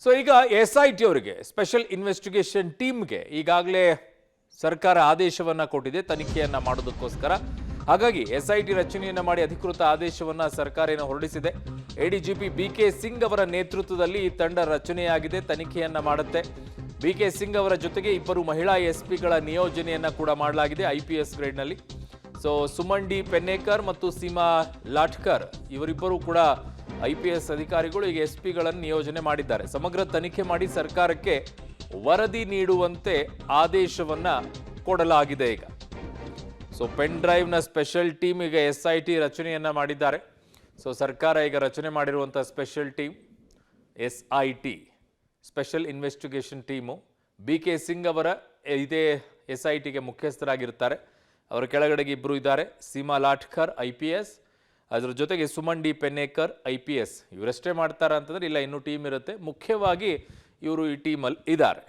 So ಈಗ SIT ಅವರಿಗೆ special investigation ಟೀಮ್ಗೆ ಈಗಾಗಲೇ ಸರ್ಕಾರ ಆದೇಶವನ್ನ ಕೊಟ್ಟಿದೆ ತನಿಖೆಯನ್ನ ಮಾಡೋದಕ್ಕೋಸ್ಕರ. ಹಾಗಾಗಿ SIT ರಚನೆಯನ್ನ ಮಾಡಿ ಅಧಿಕೃತ ಆದೇಶವನ್ನ ಸರ್ಕಾರ ಹೊರಡಿಸಿದೆ. ADGP BK ಸಿಂಗ್ ಅವರ ನೇತೃತ್ವದಲ್ಲಿ ಈ ತಂಡ ರಚನೆಯಾಗಿದೆ, ತನಿಖೆಯನ್ನ ಮಾಡುತ್ತೆ. BK ಸಿಂಗ್ ಅವರ ಜೊತೆಗೆ ಇಬ್ಬರು ಮಹಿಳಾ SPಗಳ ನಿಯೋಜನೆಯನ್ನ ಕೂಡ ಮಾಡಲಾಗಿದೆ IPS ಗ್ರೇಡ್ನಲ್ಲಿ. ಸೊ ಸುಮನ್ ಡಿ ಪೆನ್ನೇಕರ್ ಮತ್ತು ಸೀಮಾ ಲಾಟ್ಕರ್ ಇವರಿಬ್ಬರು ಕೂಡ IPS ಅಧಿಕಾರಿಗಳು ಈಗ SPಗಳನ್ನು ನಿಯೋಜನೆ ಮಾಡಿದ್ದಾರೆ. ಸಮಗ್ರ ತನಿಖೆ ಮಾಡಿ ಸರ್ಕಾರಕ್ಕೆ ವರದಿ ನೀಡುವಂತೆ ಆದೇಶವನ್ನ ಕೊಡಲಾಗಿದೆ. ಈಗ ಸೊ ಪೆನ್ ಡ್ರೈವ್ನ ಸ್ಪೆಷಲ್ ಟೀಮ್ ಈಗ SIT ರಚನೆಯನ್ನ ಮಾಡಿದ್ದಾರೆ. ಸೊ ಸರ್ಕಾರ ಈಗ ರಚನೆ ಮಾಡಿರುವಂಥ special team SIT special investigation team. BK Singh ಅವರ ಇದೇ SITಗೆ ಮುಖ್ಯಸ್ಥರಾಗಿರ್ತಾರೆ. ಅವರ ಕೆಳಗಡೆಗೆ ಇಬ್ಬರು ಇದ್ದಾರೆ, ಸೀಮಾ ಲಾಟ್ಕರ್ IPS, ಅದರ ಜೊತೆಗೆ ಸುಮನ್ ಡಿ ಪೆನ್ನೇಕರ್ IPS. ಇವರಷ್ಟೇ ಮಾಡ್ತಾರ ಅಂತಂದ್ರೆ ಇಲ್ಲ, ಇನ್ನೂ ಟೀಮ್ ಇರುತ್ತೆ. ಮುಖ್ಯವಾಗಿ ಇವರು ಈ ಟೀಮಲ್ಲಿ ಇದ್ದಾರೆ.